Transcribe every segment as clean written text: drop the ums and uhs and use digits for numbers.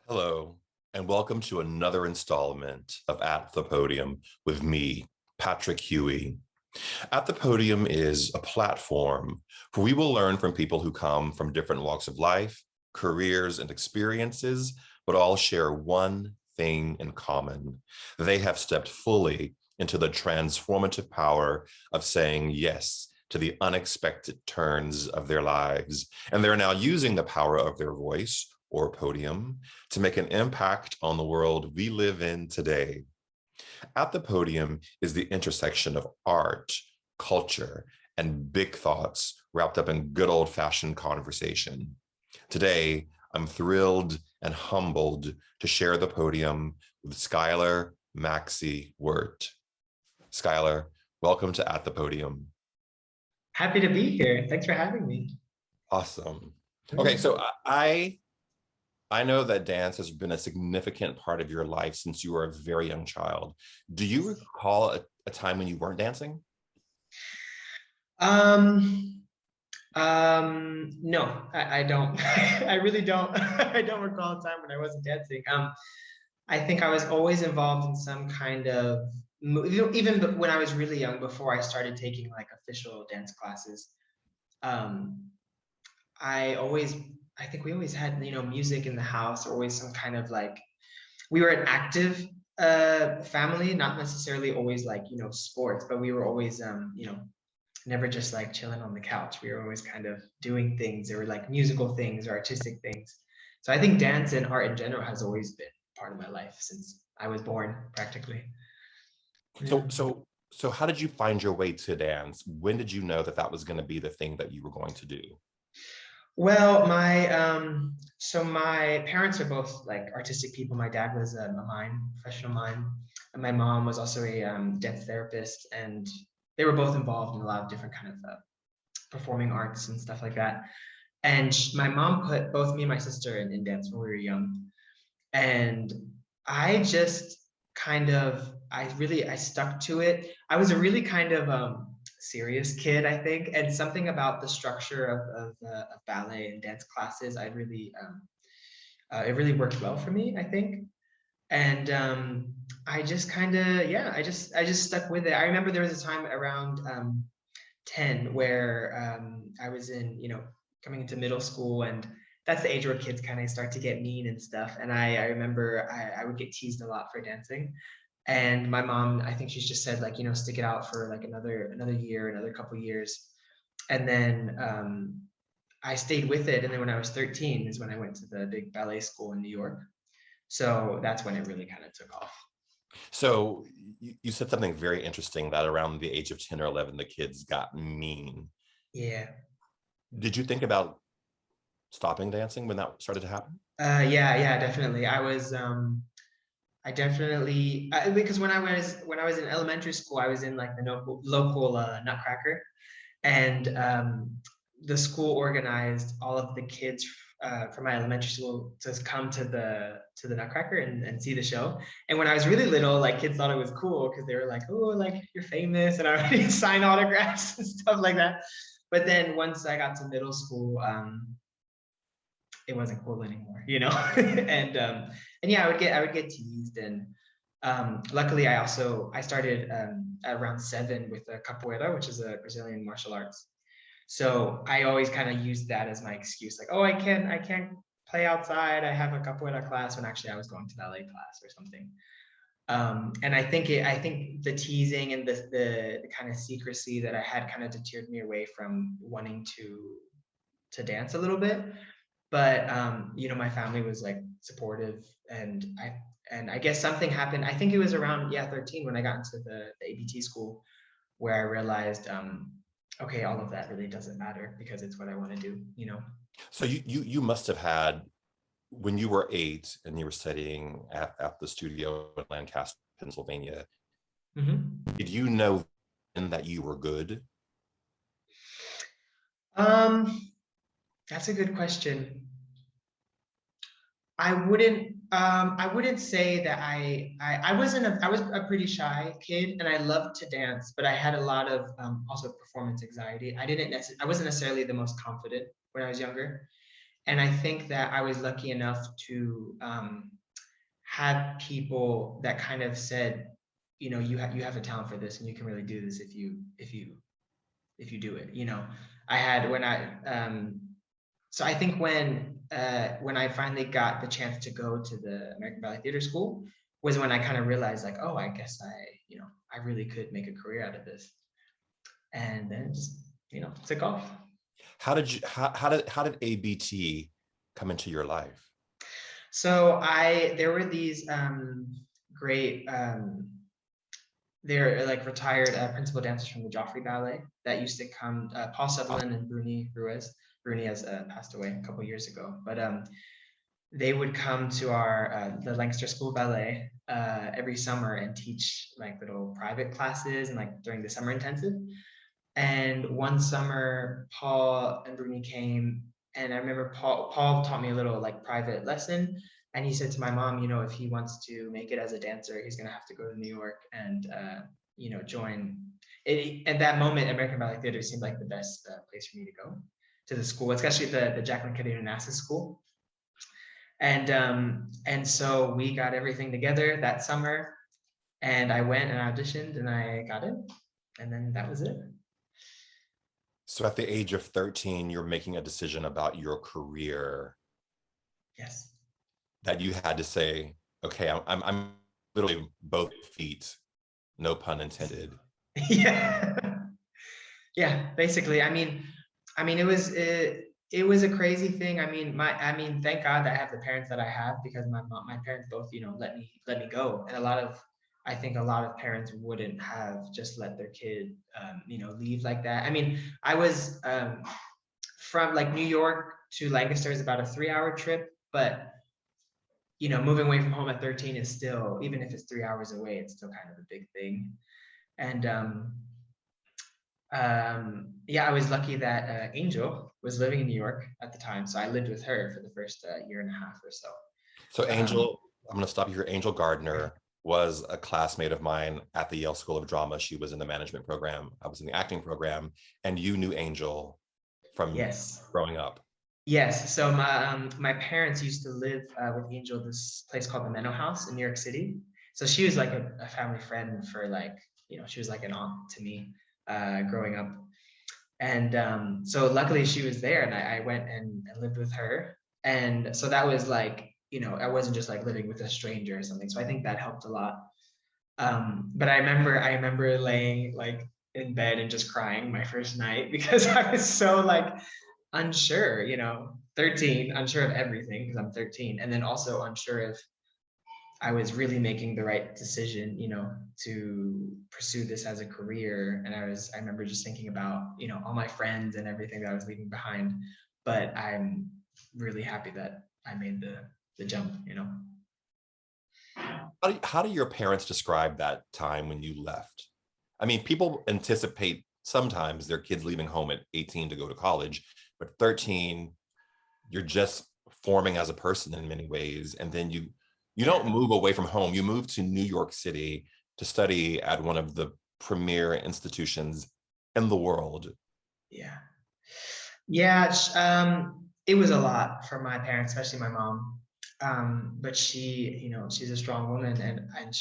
Hello, and welcome to another installment of At the Podium with me, Patrick Huey. At the Podium is a platform where we will learn from people who come from different walks of life, careers, and experiences, but all share one thing in common. They have stepped fully into the transformative power of saying yes to the unexpected turns of their lives, and they're now using the power of their voice or podium to make an impact on the world we live in today. At the Podium is the intersection of art, culture, and big thoughts wrapped up in good old-fashioned conversation. Today, I'm thrilled and humbled to share the podium with Skyler Maxey-Wert. Skyler, welcome to At the Podium. Happy to be here. Thanks for having me. Awesome. Okay, so I know that dance has been a significant part of your life since you were a very young child. Do you recall a time when you weren't dancing? No, I don't. I really don't. I don't recall a time when I wasn't dancing. I think I was always involved in some kind of, even when I was really young, before I started taking like official dance classes. Um, I think we always had, music in the house, or always some kind of like, we were an active family, not necessarily always like, sports, but we were always, never just like chilling on the couch. We were always kind of doing things. There were like musical things or artistic things. So I think dance and art in general has always been part of my life since I was born, practically. Yeah. So how did you find your way to dance? When did you know that that was going to be the thing that you were going to do? Well, my parents are both like artistic people. My dad was a mime, professional mime, and my mom was also a dance therapist, and they were both involved in a lot of different kind of performing arts and stuff like that. And my mom put both me and my sister in dance when we were young, and I just I stuck to it. I was a really kind of serious kid, I think, and something about the structure of ballet and dance classes, it really worked well for me, I think. And I just kind of, yeah, I just stuck with it. I remember there was a time around 10 where I was in, coming into middle school, and that's the age where kids kind of start to get mean and stuff. And I remember I would get teased a lot for dancing. And my mom, I think she's just said like, stick it out for like another year, another couple years. And then I stayed with it. And then when I was 13 is when I went to the big ballet school in New York. So that's when it really kind of took off. So you said something very interesting that around the age of 10 or 11, the kids got mean. Yeah. Did you think about stopping dancing when that started to happen? Yeah, definitely. I definitely because when I was in elementary school, I was in like the local Nutcracker, and the school organized all of the kids from my elementary school to come to the Nutcracker and see the show. And when I was really little, like kids thought it was cool because they were like, "Oh, like you're famous," and I would sign autographs and stuff like that. But then once I got to middle school, it wasn't cool anymore. And yeah, I would get teased, and luckily I started at around 7 with a capoeira, which is a Brazilian martial arts. So I always kind of used that as my excuse, like, oh, I can't play outside. I have a capoeira class, when actually I was going to ballet class or something. And I think the teasing and the kind of secrecy that I had kind of deterred me away from wanting to dance a little bit. But my family was like supportive, and I guess something happened. I think it was around 13 when I got into the ABT school, where I realized okay, all of that really doesn't matter because it's what I want to do. So you must have had, when you were 8 and you were studying at the studio in Lancaster, Pennsylvania, did you know then that you were good? um that's a good question. I wouldn't say that I was a pretty shy kid, and I loved to dance, but I had a lot of also performance anxiety. I wasn't necessarily the most confident when I was younger. And I think that I was lucky enough to have people that kind of said, you know, you have a talent for this, and you can really do this if you do it. You know, I had when I so I think when I finally got the chance to go to the American Ballet Theater School was when I kind of realized, like, oh, I guess I really could make a career out of this. And then just, took off. How did ABT come into your life? So there were these great they're like retired principal dancers from the Joffrey Ballet that used to come, Paul Sutherland and Bruni Ruiz. Bruni has passed away a couple years ago, but they would come to our the Lancaster School Ballet every summer and teach like little private classes and like during the summer intensive. And one summer, Paul and Bruni came, and I remember Paul taught me a little like private lesson. And he said to my mom, if he wants to make it as a dancer, he's going to have to go to New York and, join. At that moment, American Ballet Theater seemed like the best place for me to go to the school, especially the Jacqueline Cadena Nassa School. And so we got everything together that summer, and I went and auditioned and I got it. And then that was it. So at the age of 13, you're making a decision about your career. Yes. That you had to say, okay, I'm literally both feet, no pun intended. Yeah. Yeah, basically. I mean, it was a crazy thing. Thank God that I have the parents that I have, because my parents both, let me go. And I think a lot of parents wouldn't have just let their kid, leave like that. I mean, I was from like New York to Lancaster is about a 3-hour trip, but moving away from home at 13 is still, even if it's 3 hours away, it's still kind of a big thing. And I was lucky that Angel was living in New York at the time, so I lived with her for the first year and a half or so. So Angel, I'm going to stop you here. Angel Gardner was a classmate of mine at the Yale School of Drama. She was in the management program. I was in the acting program, and you knew Angel from growing up. Yes. So my parents used to live with Angel this place called the Menno House in New York City. So she was like a family friend for like, she was like an aunt to me growing up. And so luckily she was there, and I went and lived with her. And so that was like, I wasn't just like living with a stranger or something. So I think that helped a lot. But I remember laying like in bed and just crying my first night because I was so like unsure, 13, unsure of everything because I'm 13. And then also unsure if I was really making the right decision, to pursue this as a career. And I remember just thinking about, all my friends and everything that I was leaving behind. But I'm really happy that I made the jump, How do your parents describe that time when you left? I mean, people anticipate sometimes their kids leaving home at 18 to go to college, but 13, you're just forming as a person in many ways. And then you don't move away from home. You move to New York City to study at one of the premier institutions in the world. Yeah. It was a lot for my parents, especially my mom. But she, she's a strong woman, and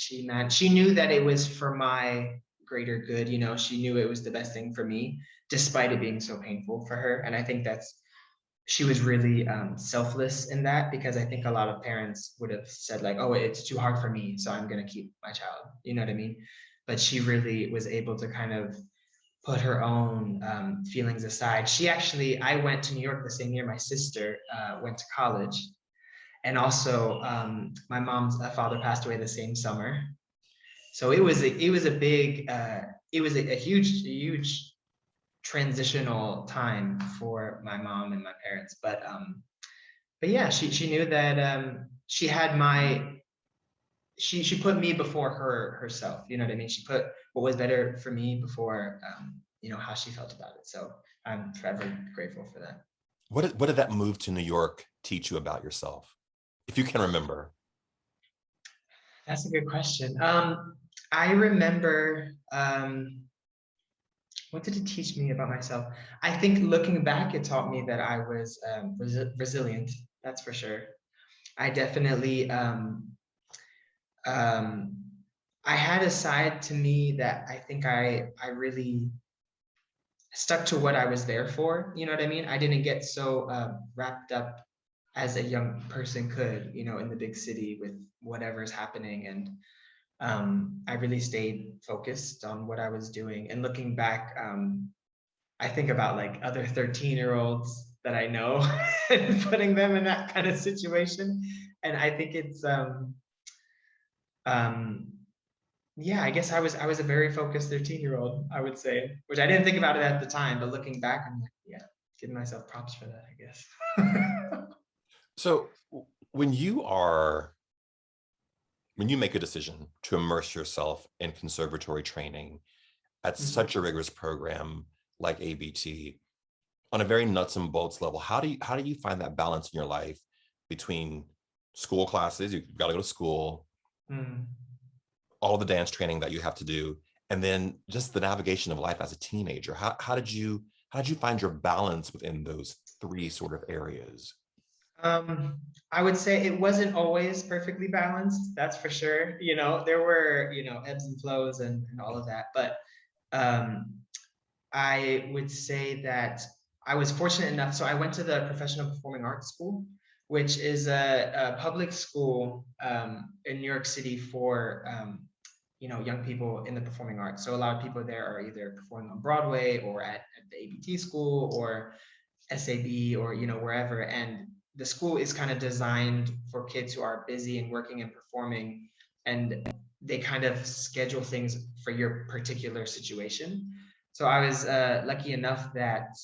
she knew that it was for my greater good. She knew it was the best thing for me, despite it being so painful for her. And I think she was really selfless in that, because I think a lot of parents would have said like, oh, it's too hard for me, so I'm going to keep my child. You know what I mean? But she really was able to kind of put her own feelings aside. I went to New York the same year my sister went to college. And also my mom's father passed away the same summer. So it was a huge transitional time for my mom and my parents. But yeah, she knew that she had she put me before herself. You know what I mean? She put what was better for me before how she felt about it. So I'm forever grateful for that. What did that move to New York teach you about yourself, if you can remember? That's a good question. I remember what did it teach me about myself? I think looking back, it taught me that I was resilient. That's for sure. I definitely, um, I had a side to me that I think I really stuck to what I was there for. You know what I mean? I didn't get so wrapped up as a young person could, you know, in the big city with whatever's happening. And I really stayed focused on what I was doing. And looking back, I think about like other 13-year-olds that I know and putting them in that kind of situation. And I think it's um, yeah, I guess I was a very focused 13-year-old, I would say, which I didn't think about it at the time, but looking back, I'm like, yeah, giving myself props for that, I guess. So when you make a decision to immerse yourself in conservatory training at Mhm. such a rigorous program like ABT, on a very nuts and bolts level, how do you find that balance in your life between school classes, you've got to go to school, Mm. all the dance training that you have to do, and then just the navigation of life as a teenager? How did you find your balance within those three sort of areas? Um, I would say it wasn't always perfectly balanced, that's for sure. You know, there were, you know, ebbs and flows and all of that. But um, I would say that I was fortunate enough. So I went to the Professional Performing Arts School, which is a public school in New York City for you know, young people in the performing arts. So a lot of people there are either performing on Broadway or at the ABT school or SAB or, you know, wherever. And the school is kind of designed for kids who are busy and working and performing, and they kind of schedule things for your particular situation. So I was lucky enough that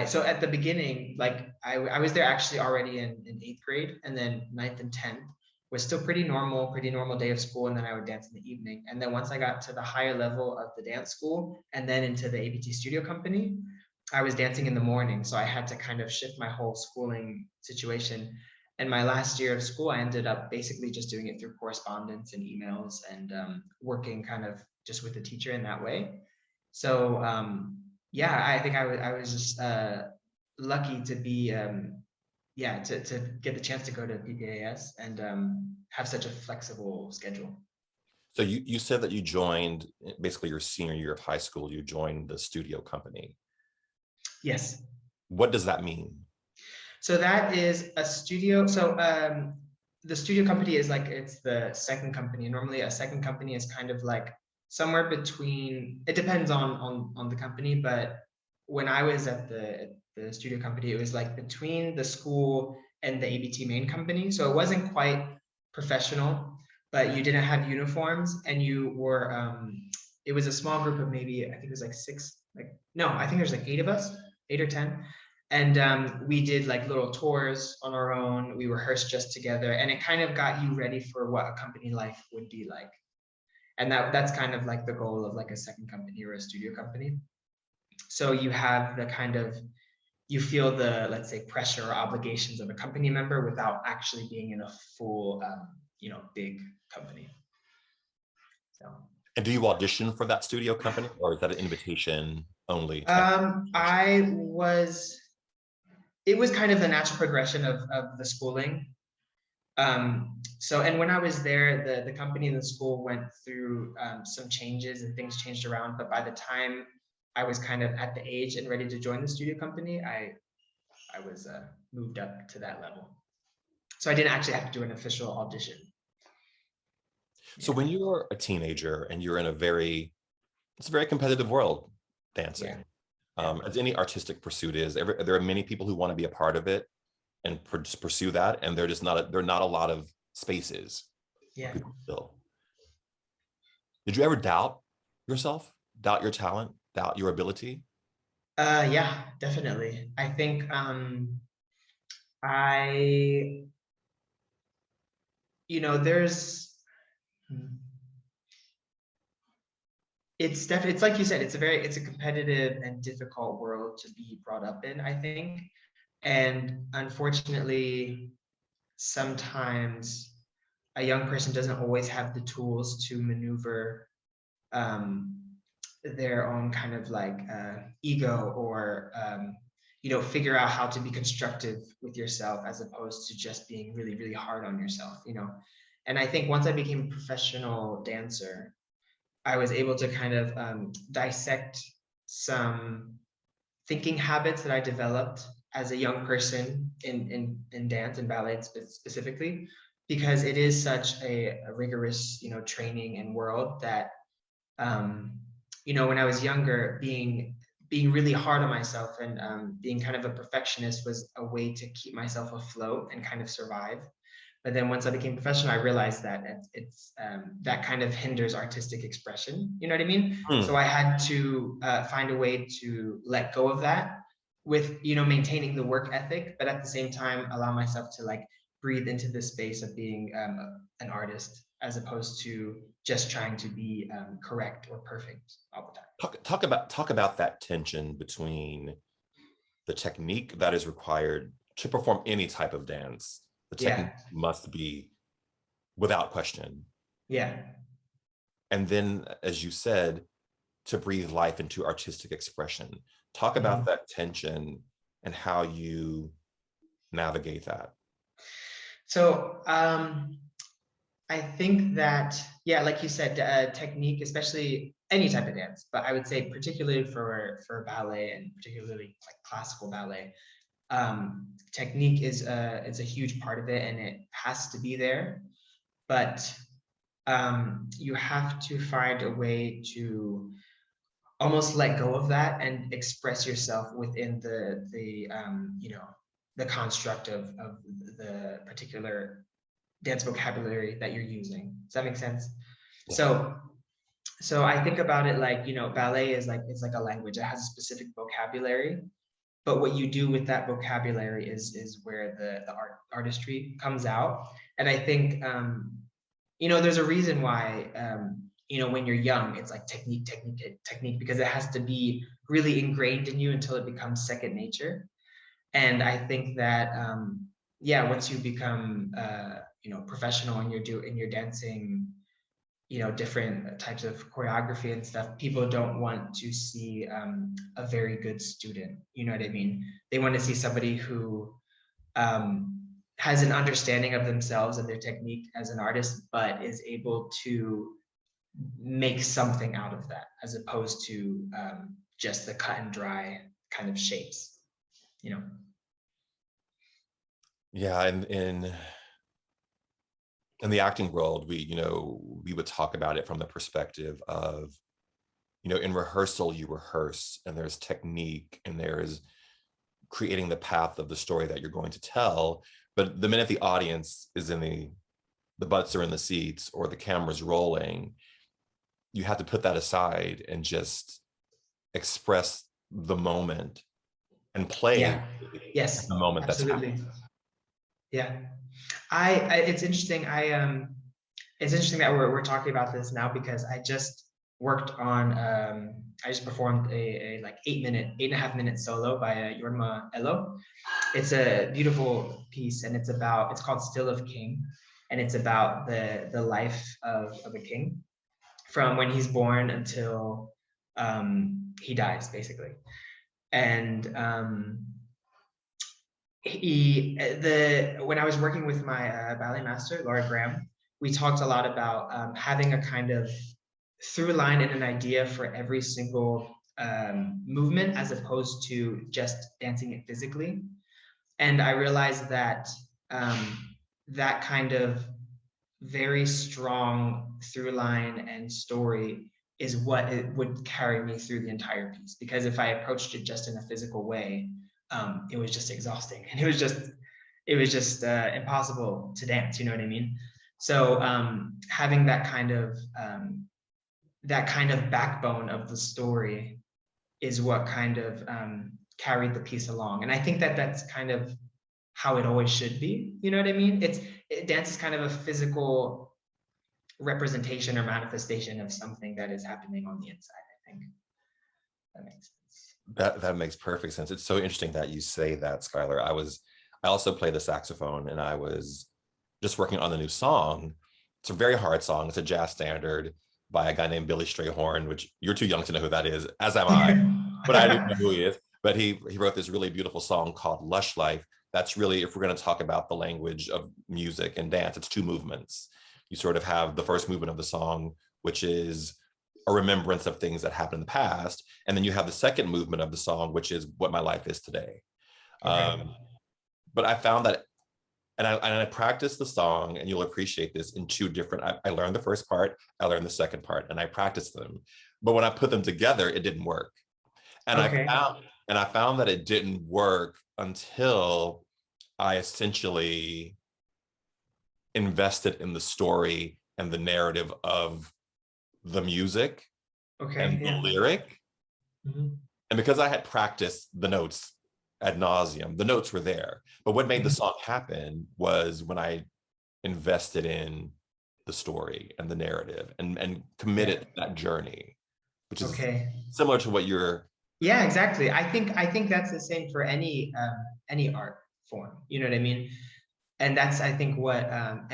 so at the beginning, like I was there actually already in eighth grade, and then ninth and 10th was still pretty normal day of school. And then I would dance in the evening. And then once I got to the higher level of the dance school and then into the ABT studio company, I was dancing in the morning. So I had to kind of shift my whole schooling situation. And my last year of school, I ended up basically just doing it through correspondence and emails and working kind of just with the teacher in that way. So yeah, I think I was just lucky to be yeah, to get the chance to go to PPAS and have such a flexible schedule. So you said that you joined basically your senior year of high school, you joined the studio company. Yes. What does that mean? So that is a studio. So the studio company is like, it's the second company. Normally a second company is kind of like somewhere between, it depends on the company, but when I was at the studio company, it was like between the school and the ABT main company. So it wasn't quite professional, but you didn't have uniforms and you were it was a small group of maybe, I think it was like six, like no, I think there's like eight of us, 8 or 10. And we did like little tours on our own. We rehearsed just together, and it kind of got you ready for what a company life would be like. And that's kind of like the goal of like a second company or a studio company. So you have the kind of, you feel the, let's say, pressure or obligations of a company member without actually being in a full you know, big company. So And do you audition for that studio company, or is that an invitation only type? I was, it was kind of the natural progression of the schooling. So, and when I was there, the company and the school went through some changes and things changed around. But by the time I was kind of at the age and ready to join the studio company, I was moved up to that level. So I didn't actually have to do an official audition. So Yeah, when you're a teenager and you're in it's a very competitive world, yeah, dancing. yeah, As any artistic pursuit is, there are many people who want to be a part of it and pursue that, and there are not a lot of spaces where yeah. people fill. Did you ever doubt yourself, doubt your talent, doubt your ability? Yeah, definitely. I think I, you know, there's, it's definitely, it's like you said, it's a competitive and difficult world to be brought up in, I think. And unfortunately, sometimes a young person doesn't always have the tools to maneuver um, their own kind of like ego, or figure out how to be constructive with yourself as opposed to just being really, really hard on yourself. And I think once I became a professional dancer, I was able to kind of dissect some thinking habits that I developed as a young person in dance and ballet specifically, because it is such a rigorous, training and world that, when I was younger, being really hard on myself and being kind of a perfectionist was a way to keep myself afloat and kind of survive. But then once I became professional, I realized that it's that kind of hinders artistic expression. You know what I mean? So I had to find a way to let go of that with, maintaining the work ethic, but at the same time, allow myself to like breathe into the space of being an artist, as opposed to just trying to be correct or perfect all the time. Talk about that tension between the technique that is required to perform any type of dance. The technique must be without question. Yeah. And then, as you said, to breathe life into artistic expression. Talk about that tension and how you navigate that. So I think that, like you said, technique, especially any type of dance, but I would say particularly for ballet, and particularly like classical ballet, technique is a huge part of it, and it has to be there. But you have to find a way to almost let go of that and express yourself within the construct of the particular dance vocabulary that you're using. Does that make sense? Yeah. So I think about it like, ballet is like, it's like a language. It has a specific vocabulary, but what you do with that vocabulary is where the artistry comes out. And I think, there's a reason why, when you're young, it's like technique, because it has to be really ingrained in you until it becomes second nature. And I think that, once you become, professional and you're dancing, different types of choreography and stuff, people don't want to see a very good student. You know what I mean? They want to see somebody who has an understanding of themselves and their technique as an artist, but is able to make something out of that, as opposed to just the cut and dry kind of shapes, Yeah, and in the acting world, we would talk about it from the perspective of, in rehearsal, you rehearse, and there's technique, and there's creating the path of the story that you're going to tell. But the minute the audience is in the butts are in the seats, or the camera's rolling, you have to put that aside and just express the moment and play yes, the moment absolutely. that's happening. Yeah. It's interesting. It's interesting that we're talking about this now, because I just worked on, I just performed a like 8.5 minute solo by Jorma Elo. It's a beautiful piece, and it's called Still of King. And it's about the life of a king from when he's born until he dies, basically. And when I was working with my ballet master, Laura Graham, we talked a lot about having a kind of through line and an idea for every single movement, as opposed to just dancing it physically. And I realized that that kind of very strong through line and story is what it would carry me through the entire piece. Because if I approached it just in a physical way, it was just exhausting, and it was just impossible to dance. You know what I mean? So having that kind of backbone of the story is what kind of carried the piece along. And I think that that's kind of how it always should be. You know what I mean? Dance is kind of a physical representation or manifestation of something that is happening on the inside, I think. That makes sense. That makes perfect sense. It's so interesting that you say that, Skyler. I also play the saxophone, and I was just working on the new song. It's a very hard song. It's a jazz standard, by a guy named Billy Strayhorn, which you're too young to know who that is, as am I, but I do know who he is. But he wrote this really beautiful song called Lush Life. That's really, if we're going to talk about the language of music and dance, it's two movements. You sort of have the first movement of the song, which is a remembrance of things that happened in the past. And then you have the second movement of the song, which is what my life is today. Okay. But I found that, and I practiced the song, and you'll appreciate this, in two different, I learned the first part, I learned the second part, and I practiced them. But when I put them together, it didn't work. And Okay. I found that it didn't work until I essentially invested in the story and the narrative of the music Okay. and the Yeah. lyric. Mm-hmm. And because I had practiced the notes ad nauseum, the notes were there. But what made the song happen was when I invested in the story and the narrative and committed to that journey, which is Okay. similar to what you're. Yeah, exactly. I think that's the same for any art form. You know what I mean? And that's, I think, what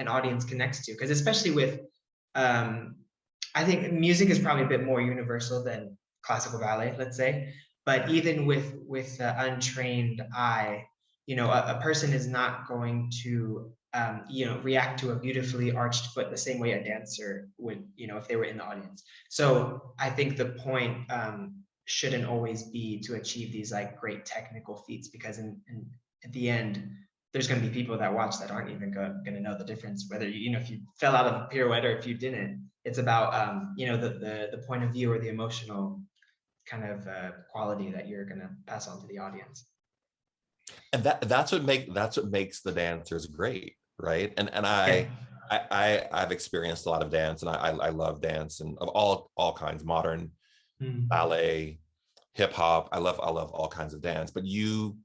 an audience connects to, because especially with um, I think music is probably a bit more universal than classical ballet, let's say. But even with untrained eye, a person is not going to react to a beautifully arched foot the same way a dancer would, if they were in the audience. So I think the point shouldn't always be to achieve these like great technical feats, because at the end, there's going to be people that watch that aren't even going to know the difference, whether if you fell out of a pirouette or if you didn't. It's about the point of view or the emotional kind of quality that you're going to pass on to the audience. And that's what makes the dancers great, right? And Yeah. I've experienced a lot of dance, and I love dance, and of all kinds, modern, Mm. ballet, hip hop. I love all kinds of dance. But you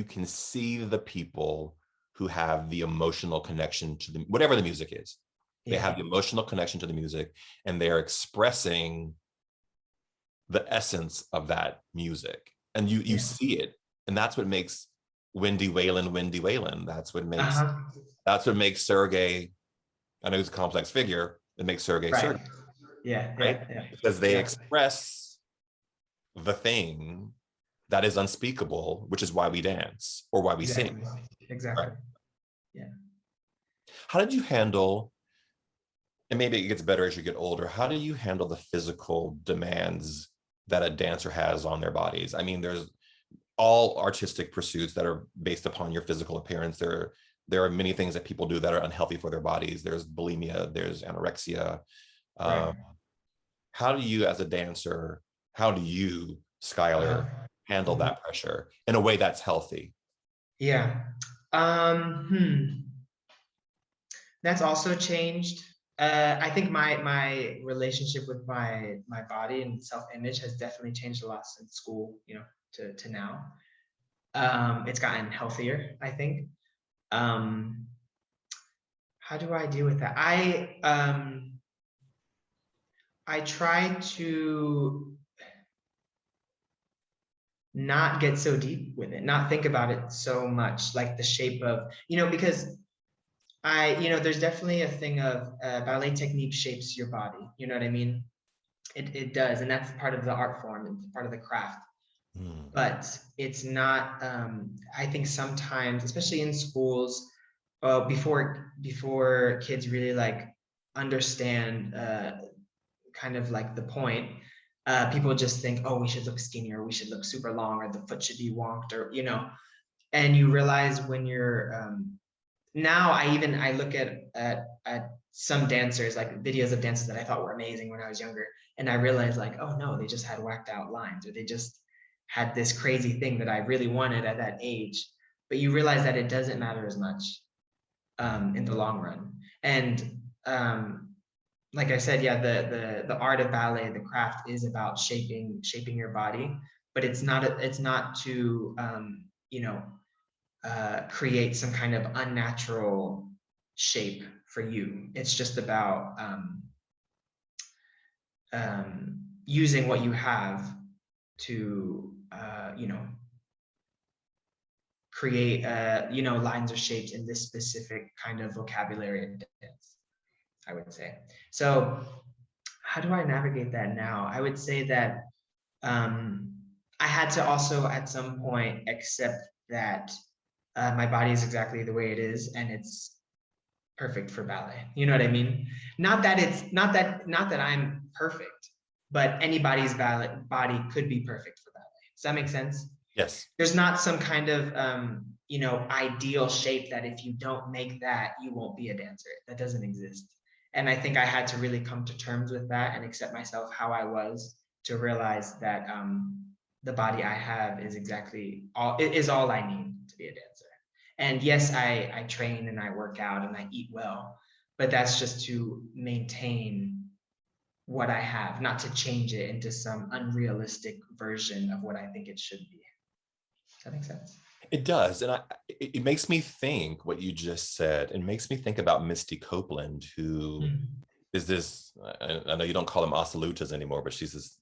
can see the people who have the emotional connection to whatever the music is. They Yeah. have the emotional connection to the music, and they're expressing the essence of that music, and you Yeah. see it, and that's what makes Wendy Whalen. Uh-huh. That's what makes Sergey. I know he's a complex figure. It makes Sergey Right. Sergey, Yeah. right? Yeah. Yeah. Because they Yeah. express the thing that is unspeakable, which is why we dance or why we Exactly. sing. Exactly. Right. Yeah. How did you handle, and maybe it gets better as you get older, how do you handle the physical demands that a dancer has on their bodies? I mean, there's all artistic pursuits that are based upon your physical appearance. There are many things that people do that are unhealthy for their bodies. There's bulimia, there's anorexia. Right. Um, how do you, as a dancer, how do you, Uh-huh. Skyler, handle Mhm. that pressure in a way that's healthy? Yeah. That's also changed. I think my relationship with my body and self-image has definitely changed a lot since school, to now. It's gotten healthier, I think. Um, how do I deal with that? I try to not get so deep with it, not think about it so much, like the shape of, because there's definitely a thing of ballet technique shapes your body. You know what I mean? It does, and that's part of the art form. It's part of the craft. Hmm. But it's not. I think sometimes, especially in schools, before kids really like understand kind of like the point, people just think, oh, we should look skinnier, we should look super long, or the foot should be wonked, or and you realize when you're now I look at some dancers, like videos of dancers that I thought were amazing when I was younger, and I realized like, oh no, they just had whacked out lines, or they just had this crazy thing that I really wanted at that age. But you realize that it doesn't matter as much in the long run. And like I said, yeah, the art of ballet, the craft, is about shaping your body, but it's not to create some kind of unnatural shape for you. It's just about using what you have to create lines or shapes in this specific kind of vocabulary of dance, I would say. So how do I navigate that now? I would say that I had to also at some point accept that my body is exactly the way it is, and it's perfect for ballet. You know what I mean? Not that I'm perfect, but anybody's ballet body could be perfect for ballet. Does that make sense? Yes. There's not some kind of ideal shape that if you don't make that, you won't be a dancer. That doesn't exist. And I think I had to really come to terms with that and accept myself how I was, to realize that the body I have is all I need to be a dancer. And yes, I train and I work out and I eat well, but that's just to maintain what I have, not to change it into some unrealistic version of what I think it should be. Does that make sense? It does. And it makes me think what you just said. It makes me think about Misty Copeland, who is this, I know you don't call them absolutas anymore, but she's this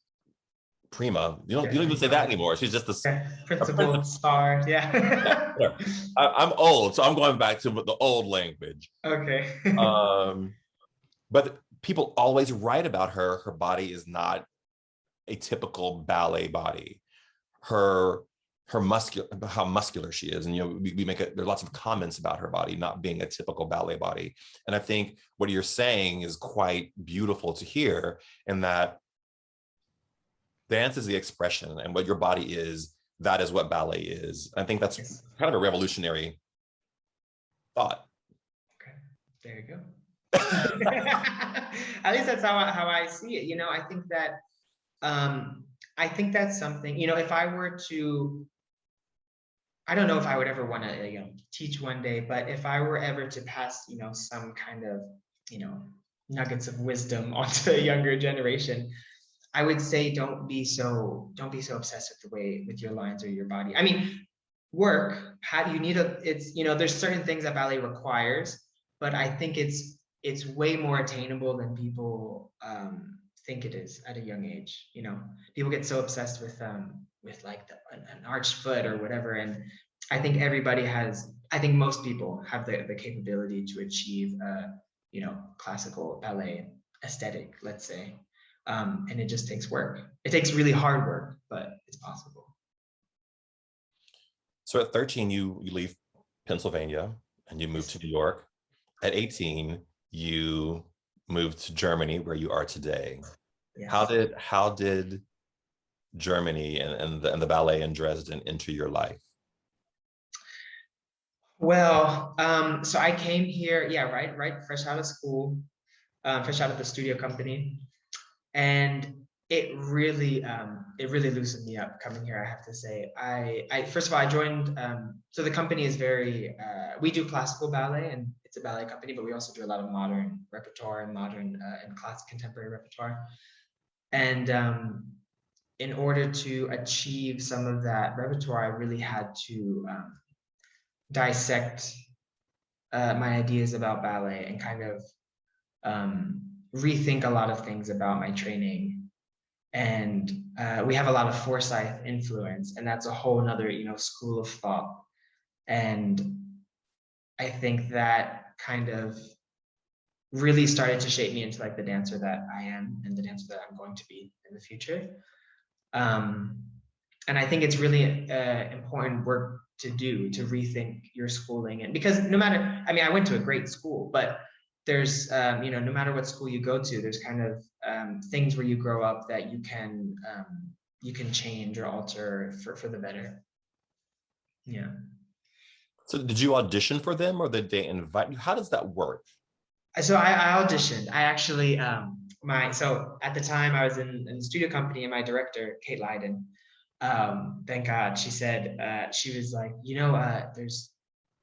prima. You don't even say that anymore. She's just this principal star. Yeah. Yeah. I'm old, so I'm going back to the old language. Okay. But people always write about her. Her body is not a typical ballet body. How muscular she is, and there are lots of comments about her body not being a typical ballet body. And I think what you're saying is quite beautiful to hear, in that dance is the expression, and what your body is, that is what ballet is. I think that's kind of a revolutionary thought. Okay, there you go. At least that's how I see it. I think that's something, if I were to, I don't know if I would ever want to teach one day, but if I were ever to pass some kind of nuggets of wisdom onto a younger generation, I would say don't be so obsessed with your lines or your body. I mean, work, there's certain things that ballet requires, but I think it's way more attainable than people think it is at a young age. People get so obsessed with like an arched foot or whatever, and I think most people have the capability to achieve classical ballet aesthetic, let's say. And it just takes work. It takes really hard work, but it's possible. So at 13, you leave Pennsylvania and you move to New York. At 18, you moved to Germany, where you are today. Yes. How did Germany and the ballet in Dresden enter your life? Well, so I came here, right, fresh out of school, fresh out of the studio company, and it really loosened me up coming here, I have to say. I first of all, I joined, so the company is we do classical ballet, and it's a ballet company, but we also do a lot of modern repertoire and modern and contemporary repertoire. And in order to achieve some of that repertoire, I really had to dissect my ideas about ballet and kind of rethink a lot of things about my training. And we have a lot of Forsyth influence, and that's a whole nother school of thought. And I think that kind of really started to shape me into like the dancer that I am and the dancer that I'm going to be in the future. And I think it's really important work to do, to rethink your schooling. And because I went to a great school, but there's, no matter what school you go to, there's kind of things where you grow up that you can change or alter for the better. Yeah. So did you audition for them, or did they invite you? How does that work? So I auditioned. I actually, so at the time I was in the studio company, and my director, Kate Leiden, thank God, she said, she was like, there's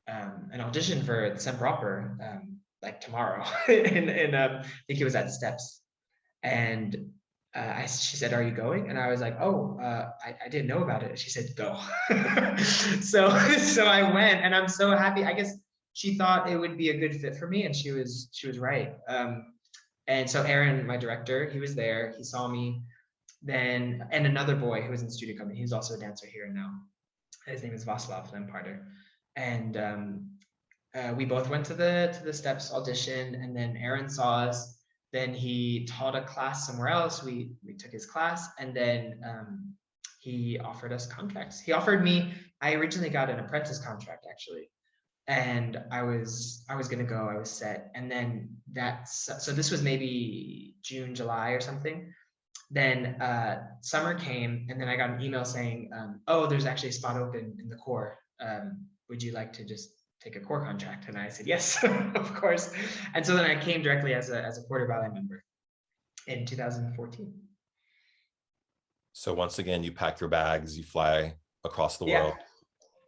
an audition for the Semperoper, like tomorrow, and I think it was at Steps, and she said, "Are you going?" And I was like, "Oh, I didn't know about it." She said, "Go." so I went, and I'm so happy. I guess she thought it would be a good fit for me, and she was right. And so Aaron, my director, he was there. He saw me. Then, and another boy who was in the studio company, he's also a dancer here now. His name is Václav Lamparter. And we both went to the Steps audition, and then Aaron saw us, then he taught a class somewhere else. We took his class, and then he offered us contracts. He offered me, I originally got an apprentice contract actually, and I was gonna go, I was set. And then so this was maybe June, July or something. Then summer came, and then I got an email saying, oh, there's actually a spot open in the corps. Would you like to just take a corps contract? And I said, yes, of course. And so then I came directly as a quarter ballet member in 2014. So once again, you pack your bags, you fly across the world.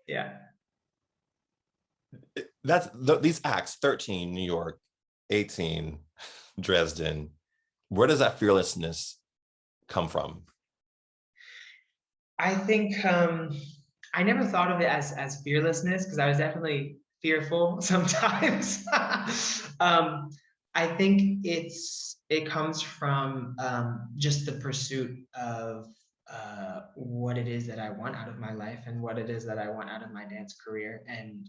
Yeah. That's these acts, 13, New York, 18, Dresden. Where does that fearlessness come from? I think I never thought of it as fearlessness, because I was definitely fearful sometimes. I think it comes from just the pursuit of what it is that I want out of my life, and what it is that I want out of my dance career, and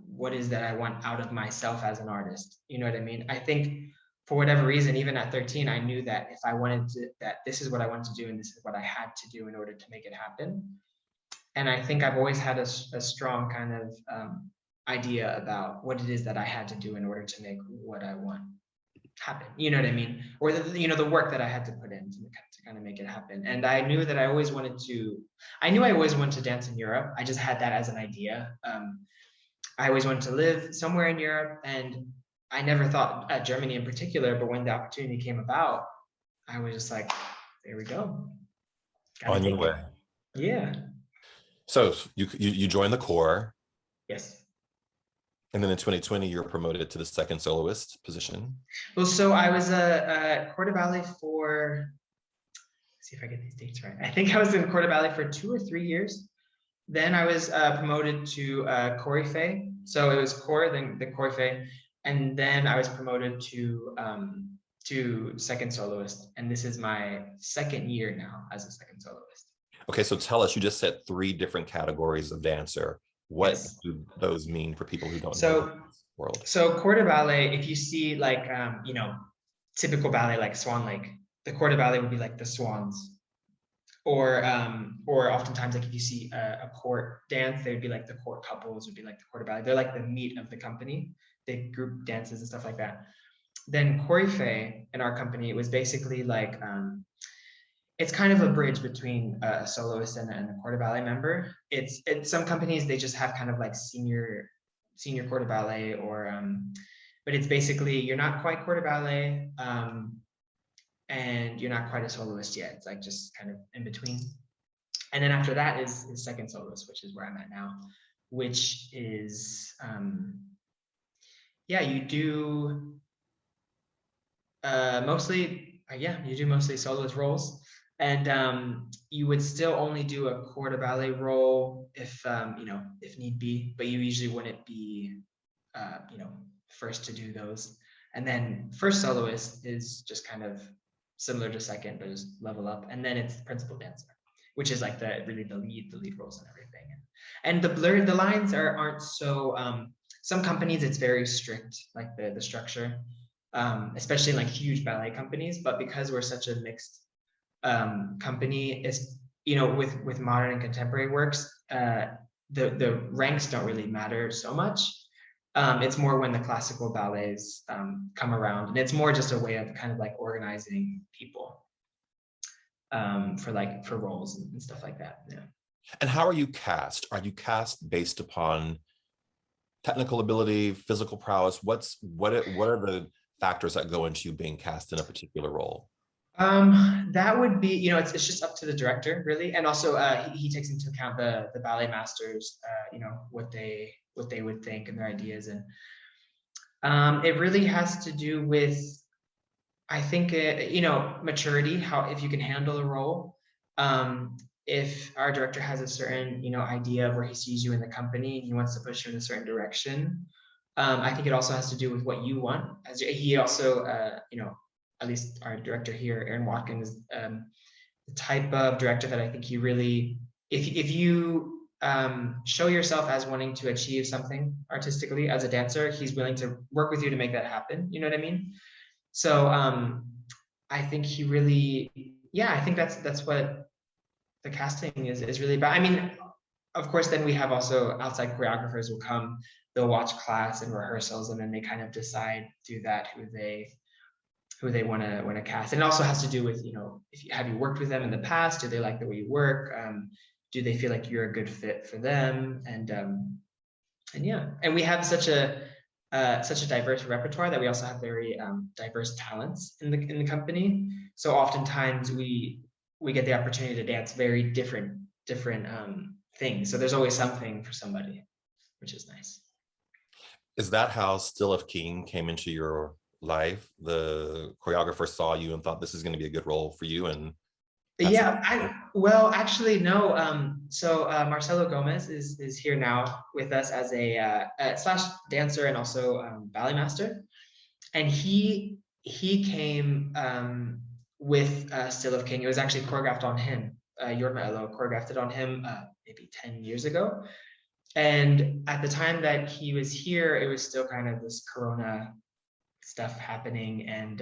what is that I want out of myself as an artist. You know what I mean? I think for whatever reason, even at 13, I knew that if I wanted to, that this is what I wanted to do, and this is what I had to do in order to make it happen. And I think I've always had a strong kind of idea about what it is that I had to do in order to make what I want happen. You know what I mean? Or the work that I had to put in to kind of make it happen. And I knew that I always wanted to dance in Europe. I just had that as an idea. I always wanted to live somewhere in Europe, and I never thought at Germany in particular, but when the opportunity came about, I was just like, there we go. On your way. Yeah. So you joined the corps. Yes. And then in 2020, you're promoted to the second soloist position. Well, so I was a corps de ballet for, let's see if I get these dates right. I think I was in corps de ballet for 2 or 3 years. Then I was promoted to choreography. So it was corps, then the choreography, and then I was promoted to second soloist. And this is my second year now as a second soloist. Okay, so tell us, you just said 3 different categories of dancer. What do those mean for people who don't know this world? So corps de ballet, if you see like, typical ballet like Swan Lake, the corps de ballet would be like the swans. Or oftentimes, like if you see a court dance, they would be like the court couples, would be like the corps de ballet. They're like the meat of the company, big group dances and stuff like that. Then choreography in our company, it was basically like, it's kind of a bridge between a soloist and a corps de ballet member. It's some companies, they just have kind of like senior corps de ballet, or but it's basically, you're not quite corps de ballet, and you're not quite a soloist yet. It's like just kind of in between. And then after that is second soloist, which is where I'm at now, which is you do mostly soloist roles. And you would still only do a corps de ballet role if need be, but you usually wouldn't be first to do those. And then first soloist is just kind of similar to second, but just level up. And then it's principal dancer, which is like the lead roles and everything. And the lines aren't so, some companies it's very strict, like the structure, especially in like huge ballet companies. But because we're such a mixed company, is with modern and contemporary works, the ranks don't really matter so much. It's more when the classical ballets come around, and it's more just a way of kind of like organizing people for roles and stuff like that. Yeah. And how are you cast? Are you cast based upon technical ability, physical prowess? What are the factors that go into you being cast in a particular role? That would be, it's just up to the director really, and also he takes into account the ballet masters, what they would think and their ideas, and it really has to do with, I think, maturity, if you can handle a role. If our director has a certain idea of where he sees you in the company, and he wants to push you in a certain direction, I think it also has to do with what you want. As he also, at least our director here, Aaron Watkins, is the type of director that I think he really, if you show yourself as wanting to achieve something artistically as a dancer, he's willing to work with you to make that happen. You know what I mean? So I think he really, yeah, I think that's what the casting is really about. I mean, of course, then we have also outside choreographers will come, they'll watch class and rehearsals, and then they kind of decide through that who they want to cast. And it also has to do with, you know, if you have you worked with them in the past, do they like the way you work? Do they feel like you're a good fit for them? And yeah, and we have such a diverse repertoire that we also have very diverse talents in the company. So oftentimes we get the opportunity to dance very different things. So there's always something for somebody, which is nice. Is that how Still of King came into your life? The choreographer saw you and thought this is going to be a good role for you, and yeah, well, actually, no. So Marcelo Gomez is here now with us as a slash dancer and also ballet master, and he came with Still of King. It was actually choreographed on him. Yorma Elo choreographed it on him maybe 10 years ago. And at the time that he was here, it was still kind of this Corona stuff happening, and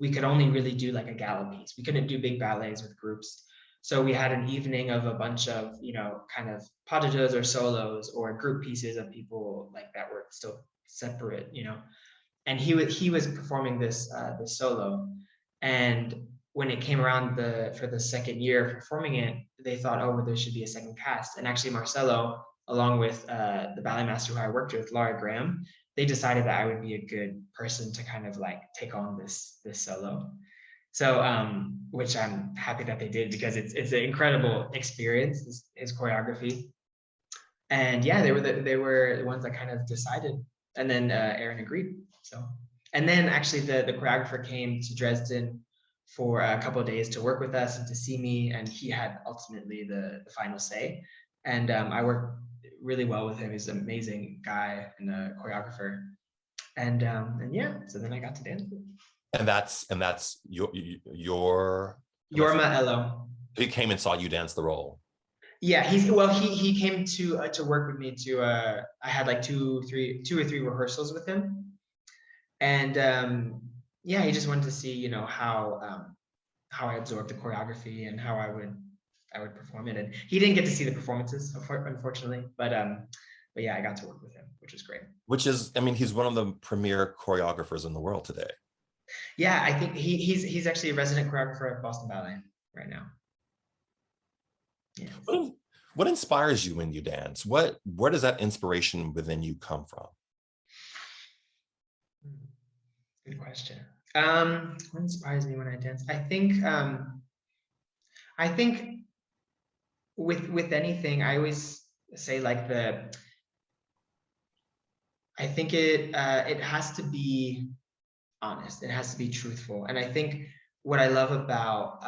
we could only really do like a gala piece. We couldn't do big ballets with groups. So we had an evening of a bunch of, you know, kind of pas de deux or solos or group pieces of people like that were still separate, you know. And he was performing this this solo, and when it came around for the second year of performing it, they thought, oh, well, there should be a second cast. And actually, Marcelo, along with the ballet master who I worked with, Laura Graham, they decided that I would be a good person to kind of like take on this solo. So, which I'm happy that they did, because it's an incredible experience, his choreography. And yeah, they were the ones that kind of decided, and then Aaron agreed. So, and then actually the choreographer came to Dresden for a couple of days to work with us and to see me, and he had ultimately the final say. And I worked really well with him. He's an amazing guy and a choreographer. And yeah, so then I got to dance with him. And that's your Yorma Elo. He came and saw you dance the role. Yeah, he came to work with me to I had like two or three rehearsals with him. And yeah, he just wanted to see, you know, how I absorbed the choreography and how I would perform it. And he didn't get to see the performances, unfortunately, but yeah, I got to work with him, which was great. Which is, I mean, he's one of the premier choreographers in the world today. Yeah, I think he's actually a resident choreographer at Boston Ballet right now. Yeah. What inspires you when you dance? Where does that inspiration within you come from? Good question. What inspires me when I dance? I think with anything, I always say like I think it has to be honest. It has to be truthful. And I think what I love about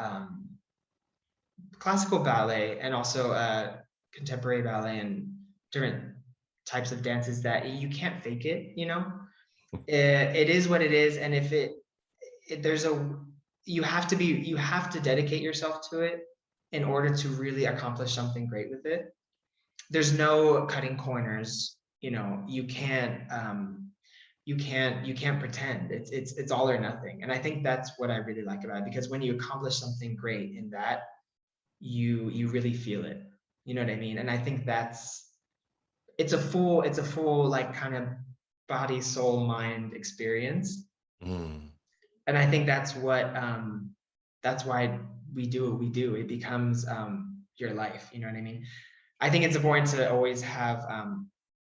classical ballet and also contemporary ballet and different types of dance is that you can't fake it, you know. It is what it is, and if you have to dedicate yourself to it in order to really accomplish something great with it. There's no cutting corners, you know. You can't pretend. It's all or nothing. And I think that's what I really like about it, because when you accomplish something great in that, you really feel it, you know what I mean. And I think it's a full like kind of body, soul, mind experience. And I think that's why we do what we do. It becomes your life, you know what I mean. I think it's important to always have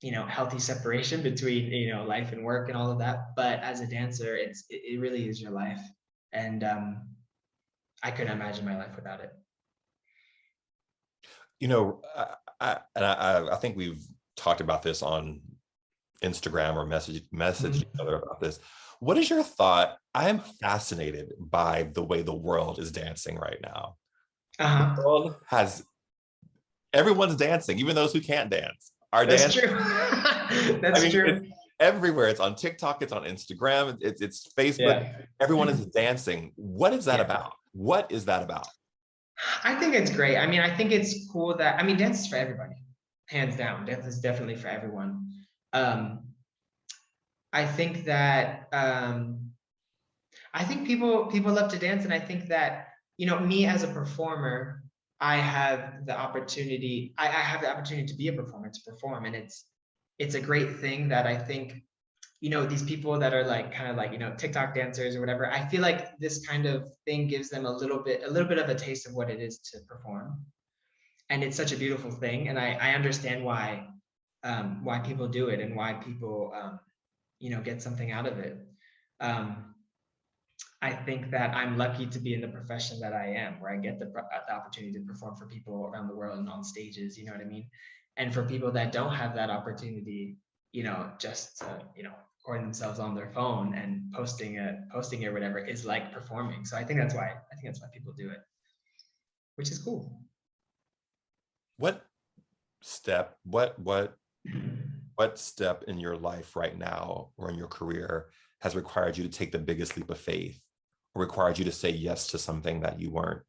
you know, healthy separation between, you know, life and work and all of that, but as a dancer, it really is your life. And I couldn't imagine my life without it. You know, I think we've talked about this on Instagram or message each other about this. What is your thought? I am fascinated by the way the world is dancing right now. The world everyone's dancing, even those who can't dance are dancing. True. That's true. It's everywhere. It's on TikTok, it's on Instagram, it's Facebook. Yeah. Everyone is dancing. What is that about? What is that about? I think it's great. I mean, I think it's cool that, I mean, dance is for everybody, hands down. Dance is definitely for everyone. I think that I think people love to dance, and I think that, you know, me as a performer, I have the opportunity. I have the opportunity to be a performer, to perform, and it's a great thing that I think, you know, these people that are like kind of like, you know, TikTok dancers or whatever. I feel like this kind of thing gives them a little bit of a taste of what it is to perform, and it's such a beautiful thing. And I understand why people do it and why people you know, get something out of it. Um, I think that I'm lucky to be in the profession that I am, where I get the opportunity to perform for people around the world and on stages, you know what I mean? And for people that don't have that opportunity, you know, just to, you know, record themselves on their phone and posting it or whatever is like performing. So I think that's why people do it, which is cool. What step, what step in your life right now or in your career has required you to take the biggest leap of faith, or required you to say yes to something that you weren't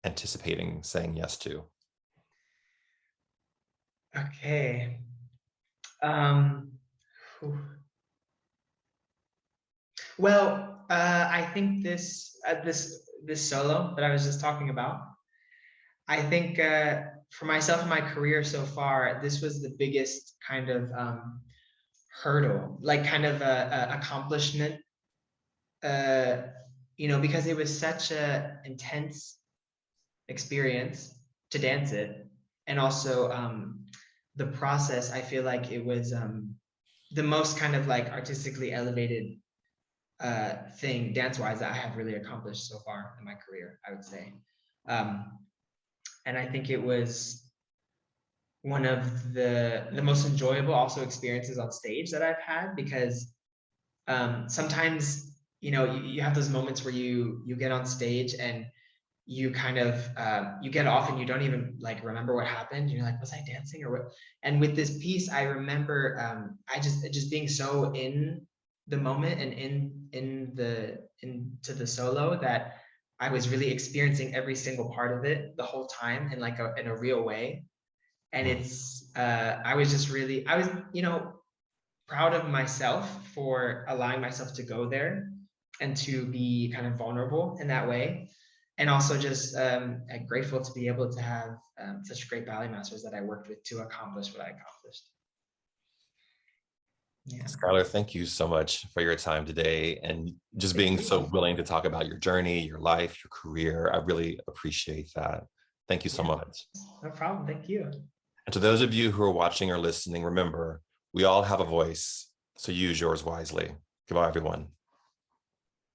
anticipating saying yes to? Okay. Whew. Well, I think this solo that I was just talking about, I think for myself in my career so far, this was the biggest kind of hurdle, like kind of a accomplishment, you know, because it was such a intense experience to dance it, and also the process. I feel like it was the most kind of like artistically elevated thing dance-wise that I have really accomplished so far in my career, I would say. And I think it was one of the most enjoyable also experiences on stage that I've had, because sometimes, you know, you have those moments where you get on stage and you kind of you get off and you don't even like remember what happened. You're like, was I dancing or what? And with this piece, I remember I just being so in the moment and into the solo, that I was really experiencing every single part of it the whole time in like in a real way. And it's I was just really, I was, you know, proud of myself for allowing myself to go there and to be kind of vulnerable in that way. And also just grateful to be able to have such great ballet masters that I worked with to accomplish what I accomplished. Yeah. Skyler, thank you so much for your time today and just being so willing to talk about your journey, your life, your career. I really appreciate that. Thank you so much. No problem. Thank you. And to those of you who are watching or listening, remember, we all have a voice, so use yours wisely. Goodbye, everyone.